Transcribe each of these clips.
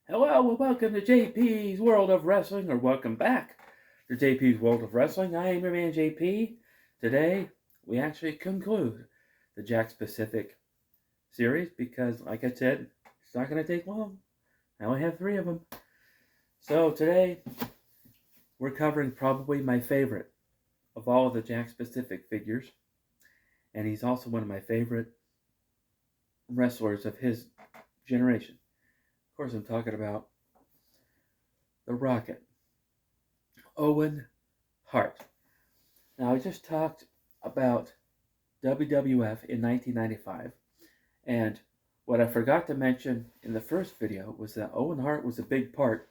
Hello and welcome to J.P.'s World of Wrestling, or welcome back to J.P.'s World of Wrestling. I am your man J.P. Today, we actually conclude the Jack Pacific series because, like I said, it's not going to take long. I only have 3 of them. So today, we're covering probably my favorite of all of the Jack Pacific figures, and he's also one of my favorite wrestlers of his generation. Of course, I'm talking about the Rocket, Owen Hart. Now, I just talked about WWF in 1995, and what I forgot to mention in the first video was that Owen Hart was a big part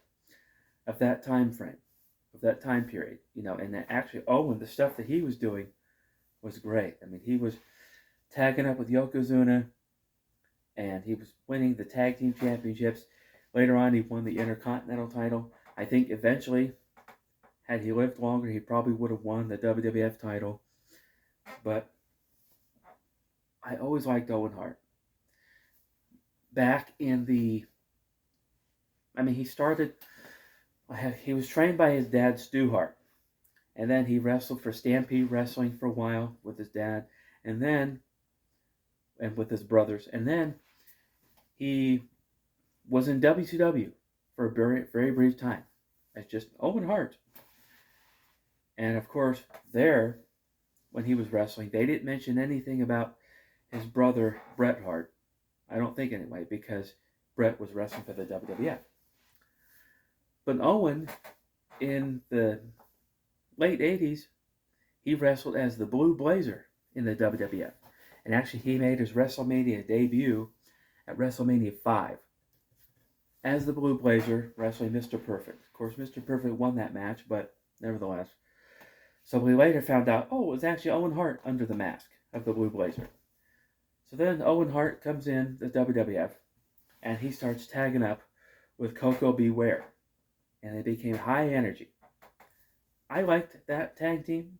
of that time frame, of that time period, and that actually Owen, the stuff that he was doing was great. I mean, he was tagging up with Yokozuna, and he was winning the tag team championships. Later on, he won the Intercontinental title. I think eventually, had he lived longer, he probably would have won the WWF title. But I always liked Owen Hart. Back in the, he was trained by his dad, Stu Hart. And then he wrestled for Stampede Wrestling for a while with his dad. And with his brothers. And then he was in WCW for a very, very brief time. As just Owen Hart. And of course, there, when he was wrestling, they didn't mention anything about his brother, Bret Hart. I don't think anyway, because Bret was wrestling for the WWF. But Owen, in the late 80s, he wrestled as the Blue Blazer in the WWF. And actually, he made his WrestleMania debut at WrestleMania 5 as the Blue Blazer, wrestling Mr. Perfect. Of course, Mr. Perfect won that match, but nevertheless. So we later found out, it was actually Owen Hart under the mask of the Blue Blazer. So then Owen Hart comes in the WWF, and he starts tagging up with Coco Beware. And they became High Energy. I liked that tag team.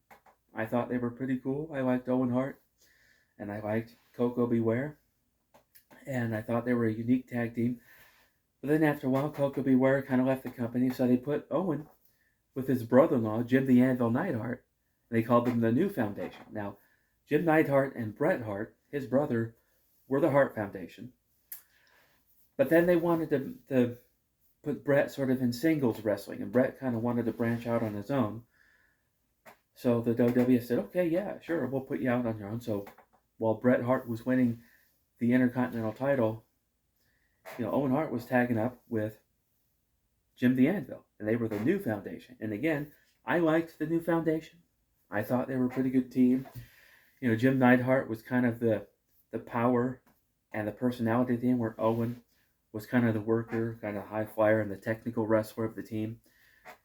I thought they were pretty cool. I liked Owen Hart, and I liked Coco Beware. And I thought they were a unique tag team. But then after a while, Coco Beware kind of left the company, so they put Owen with his brother-in-law, Jim the Anvil Neidhart. They called them the New Foundation. Now, Jim Neidhart and Bret Hart, his brother, were the Hart Foundation. But then they wanted to put Bret sort of in singles wrestling, and Bret kind of wanted to branch out on his own. So the WWF said, okay, yeah, sure, we'll put you out on your own. So while Bret Hart was winning the Intercontinental title, Owen Hart was tagging up with Jim the Anvil, and they were the New Foundation. And again, I liked the New Foundation. I thought they were a pretty good team. Jim Neidhart was kind of the power and the personality of the team, where Owen was kind of the worker, kind of high flyer, and the technical wrestler of the team.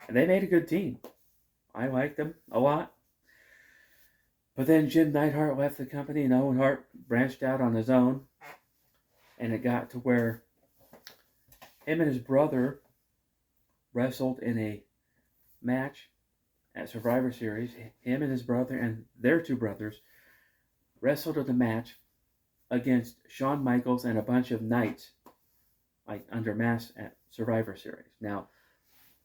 And they made a good team. I liked them a lot. But then Jim Neidhart left the company, and Owen Hart branched out on his own. And it got to where him and his brother wrestled in a match at Survivor Series. Him and his brother and their 2 brothers wrestled in a match against Shawn Michaels and a bunch of knights, like under mask at Survivor Series. Now,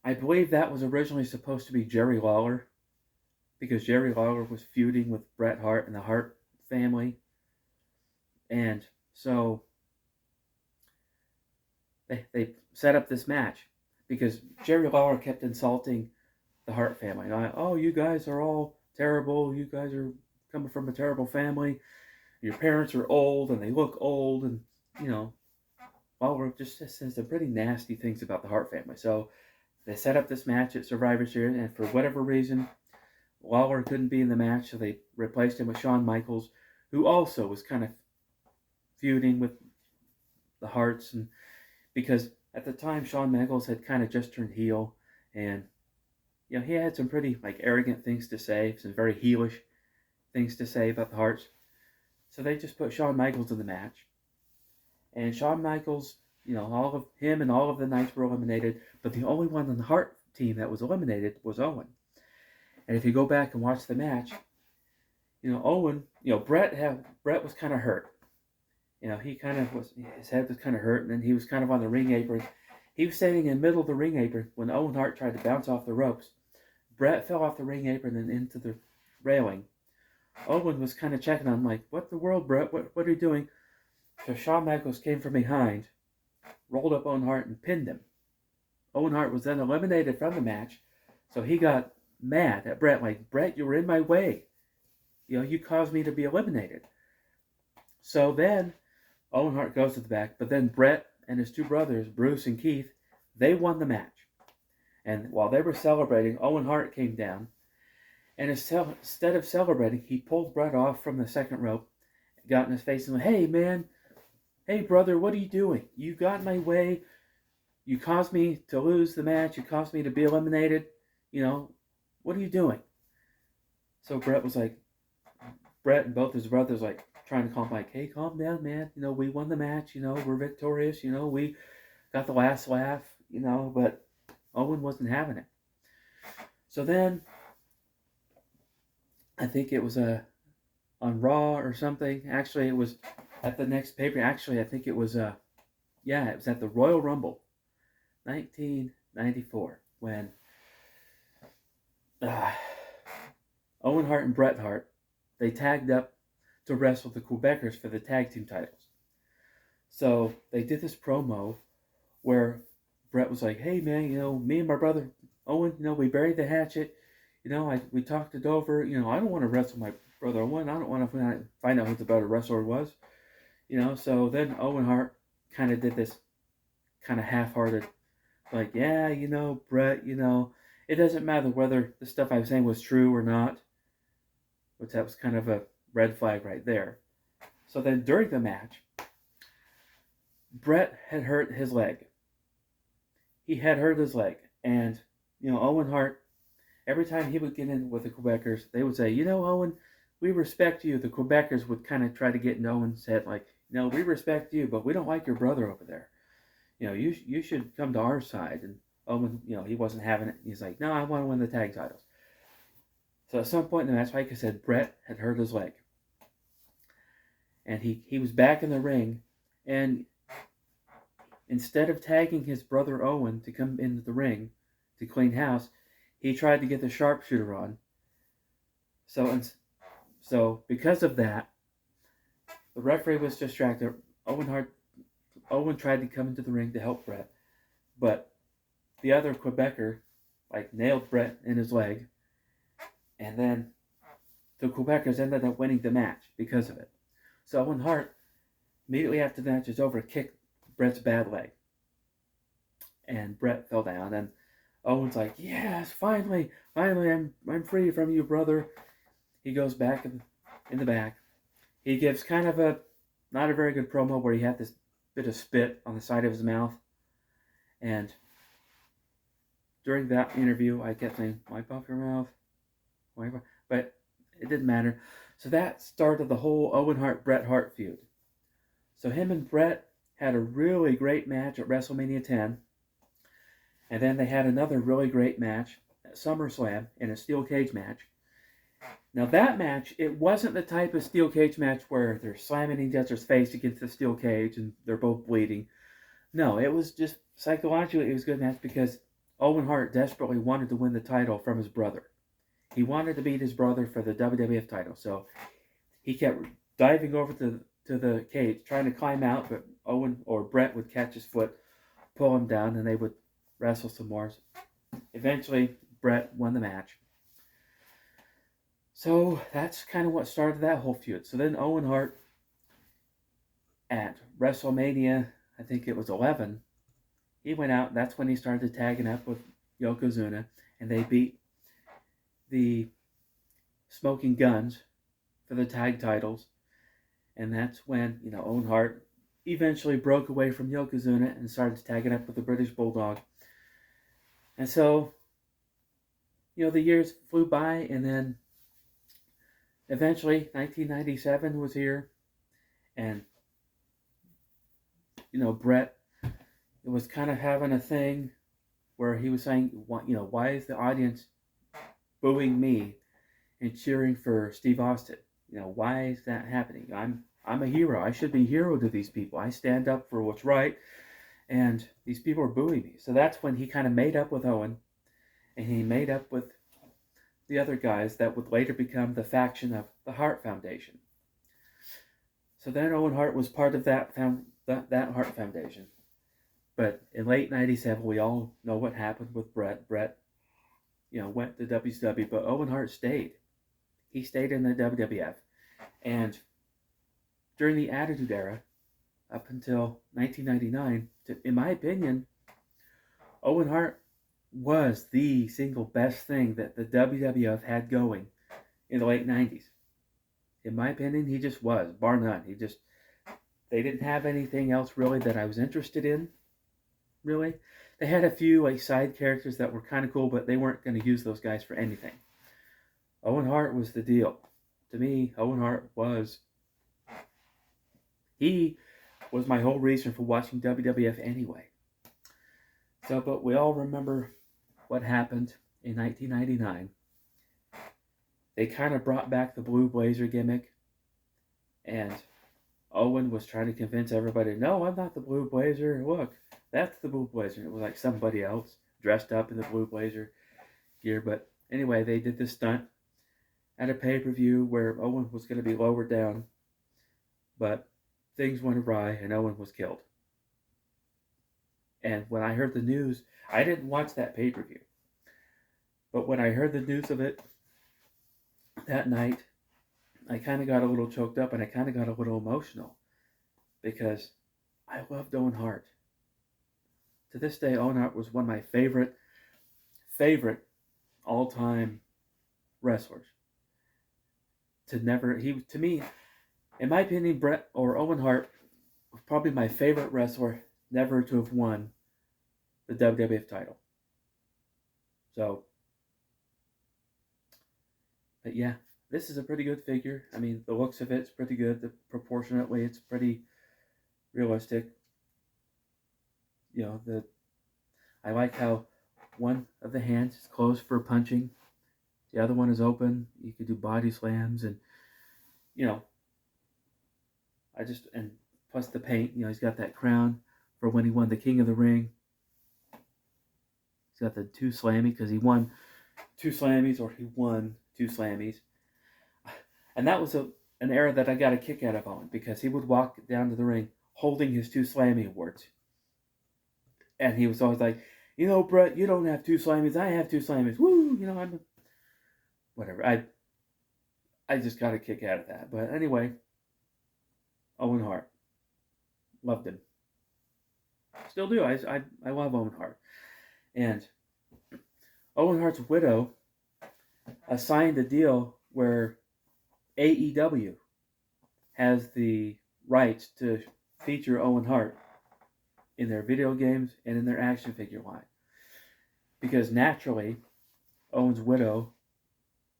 I believe that was originally supposed to be Jerry Lawler, because Jerry Lawler was feuding with Bret Hart and the Hart family. And so they set up this match because Jerry Lawler kept insulting the Hart family. You guys are all terrible. You guys are coming from a terrible family. Your parents are old and they look old. And, Lawler just says some pretty nasty things about the Hart family. So they set up this match at Survivor Series, and for whatever reason, Lawler couldn't be in the match, so they replaced him with Shawn Michaels, who also was kind of feuding with the Harts, and because at the time Shawn Michaels had kind of just turned heel, and he had some pretty arrogant things to say, some very heelish things to say about the Harts. So they just put Shawn Michaels in the match, and Shawn Michaels, all of him and all of the Knights were eliminated, but the only one on the Hart team that was eliminated was Owen. And if you go back and watch the match, Owen, Bret was kind of hurt. He kind of was, his head was kind of hurt, and then he was kind of on the ring apron. He was standing in the middle of the ring apron when Owen Hart tried to bounce off the ropes. Bret fell off the ring apron and into the railing. Owen was kind of checking on him like, what the world, Bret? What are you doing? So Shawn Michaels came from behind, rolled up Owen Hart, and pinned him. Owen Hart was then eliminated from the match, so he got mad at Bret, like, Bret, you were in my way. You caused me to be eliminated. So then Owen Hart goes to the back, but then Bret and his two brothers, Bruce and Keith, they won the match. And while they were celebrating, Owen Hart came down, and instead of celebrating, he pulled Bret off from the second rope, got in his face and went, hey man, hey brother, what are you doing? You got in my way. You caused me to lose the match. You caused me to be eliminated. What are you doing? So Bret and both his brothers trying to calm him, like, hey, calm down, man. We won the match. We're victorious. We got the last laugh, but Owen wasn't having it. So then, I think it was on Raw or something. Actually, it was at the next paper. Actually, I think it was it was at the Royal Rumble, 1994, when Owen Hart and Bret Hart, they tagged up to wrestle the Quebecers for the tag team titles. So they did this promo where Bret was like, hey man, me and my brother Owen, we buried the hatchet. We talked it over. I don't want to wrestle my brother Owen. I don't want to find out who the better wrestler was. So then Owen Hart kind of did this kind of half-hearted, like, yeah, Bret, it doesn't matter whether the stuff I was saying was true or not, which that was kind of a red flag right there. So then during the match, Bret had hurt his leg. He had hurt his leg. And, Owen Hart, every time he would get in with the Quebecers, they would say, Owen, we respect you. The Quebecers would kind of try to get in Owen's head, like, we respect you, but we don't like your brother over there. You should come to our side. And Owen, he wasn't having it. He's like, no, I want to win the tag titles. So at some point in the match, like I said, Bret had hurt his leg. And he was back in the ring. And instead of tagging his brother Owen to come into the ring to clean house, he tried to get the sharpshooter on. So because of that, the referee was distracted. Owen tried to come into the ring to help Bret, but the other Quebecer nailed Bret in his leg, and then the Quebecers ended up winning the match because of it. So Owen Hart, immediately after the match was over, kicked Bret's bad leg, and Bret fell down, and Owen's like, yes, finally, I'm free from you, brother. He goes back in the back. He gives kind of not a very good promo where he had this bit of spit on the side of his mouth. And during that interview, I kept saying, wipe off your mouth. But it didn't matter. So that started the whole Owen Hart-Bret Hart feud. So him and Bret had a really great match at WrestleMania 10. And then they had another really great match at SummerSlam in a steel cage match. Now that match, it wasn't the type of steel cage match where they're slamming each other's face against the steel cage and they're both bleeding. No, it was just psychologically, it was a good match because Owen Hart desperately wanted to win the title from his brother. He wanted to beat his brother for the WWF title, so he kept diving over to the cage, trying to climb out, but Owen or Bret would catch his foot, pull him down, and they would wrestle some more. Eventually, Bret won the match. So that's kind of what started that whole feud. So then Owen Hart at WrestleMania, I think it was 11, he went out. That's when he started tagging up with Yokozuna, and they beat the Smoking Guns for the tag titles. And that's when, Owen Hart eventually broke away from Yokozuna and started tagging up with the British Bulldog. And so, the years flew by, and then eventually 1997 was here, and Bret was kind of having a thing where he was saying, why is the audience booing me and cheering for Steve Austin? Why is that happening? I'm a hero. I should be a hero to these people. I stand up for what's right, And these people were booing me. So that's when he kind of made up with Owen, and he made up with the other guys that would later become the faction of the Hart Foundation. So then Owen Hart was part of that Hart Foundation. But in late '97, we all know what happened with Brett. Brett, went to WCW, but Owen Hart stayed. He stayed in the WWF, and during the Attitude Era, up until 1999, in my opinion, Owen Hart was the single best thing that the WWF had going in the late '90s. In my opinion, he just was, bar none. They didn't have anything else really that I was interested in, really. They had a few like side characters that were kind of cool, but they weren't going to use those guys for anything. Owen Hart was the deal. To me, Owen Hart he was my whole reason for watching WWF anyway. So, but we all remember what happened in 1999. They kind of brought back the Blue Blazer gimmick, and Owen was trying to convince everybody, no, I'm not the Blue Blazer. Look, that's the Blue Blazer. It was like somebody else dressed up in the Blue Blazer gear. But anyway, they did this stunt at a pay-per-view where Owen was going to be lowered down, but things went awry and Owen was killed. And when I heard the news, I didn't watch that pay-per-view, but when I heard the news of it that night, I kind of got a little choked up and I kind of got a little emotional because I loved Owen Hart. To this day, Owen Hart was one of my favorite all-time wrestlers. To me, in my opinion, Bret or Owen Hart was probably my favorite wrestler never to have won the WWF title. So, but yeah, this is a pretty good figure. I mean, the looks of it's pretty good. Proportionately, it's pretty realistic. I like how one of the hands is closed for punching. The other one is open. You could do body slams and, and plus the paint, he's got that crown for when he won the King of the Ring. He's got the 2 Slammy because he won 2 Slammies or he won 2 Slammies. And that was an era that I got a kick out of Owen because he would walk down to the ring holding his 2 Slammy awards. And he was always like, Brett, you don't have 2 Slammies. I have 2 Slammies. Woo! Whatever. I just got a kick out of that. But anyway, Owen Hart. Loved him. Still do. I love Owen Hart. And Owen Hart's widow signed a deal where AEW has the rights to feature Owen Hart in their video games and in their action figure line. Because naturally, Owen's widow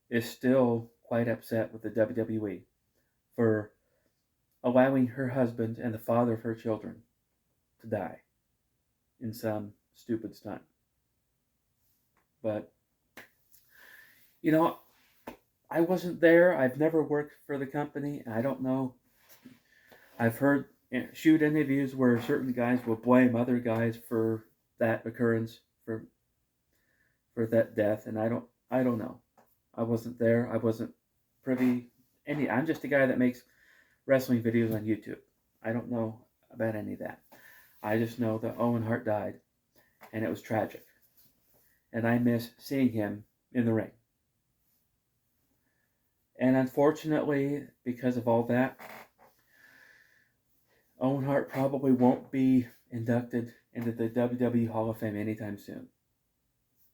is still quite upset with the WWE for allowing her husband and the father of her children to die in some stupid stunt. But, I wasn't there. I've never worked for the company. I don't know. I've heard shoot interviews where certain guys will blame other guys for that occurrence, for that death, and I don't know. I wasn't there. I wasn't privy. I'm just a guy that makes wrestling videos on YouTube. I don't know about any of that. I just know that Owen Hart died, and it was tragic. And I miss seeing him in the ring. And unfortunately, because of all that, Owen Hart probably won't be inducted into the WWE Hall of Fame anytime soon.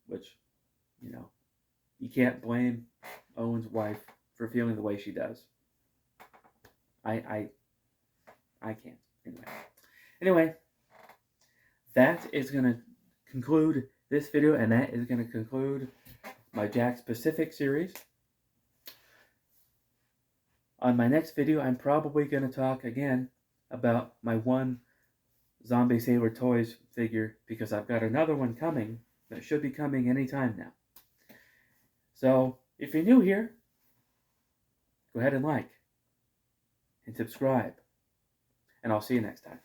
Which, you can't blame Owen's wife for feeling the way she does. I can't. Anyway, that is going to conclude this video, and that is going to conclude my Jakks Pacific series. On my next video, I'm probably going to talk again about my one Zombie Sailor Toys figure, because I've got another one coming that should be coming anytime now. So, if you're new here, go ahead and like and subscribe, and I'll see you next time.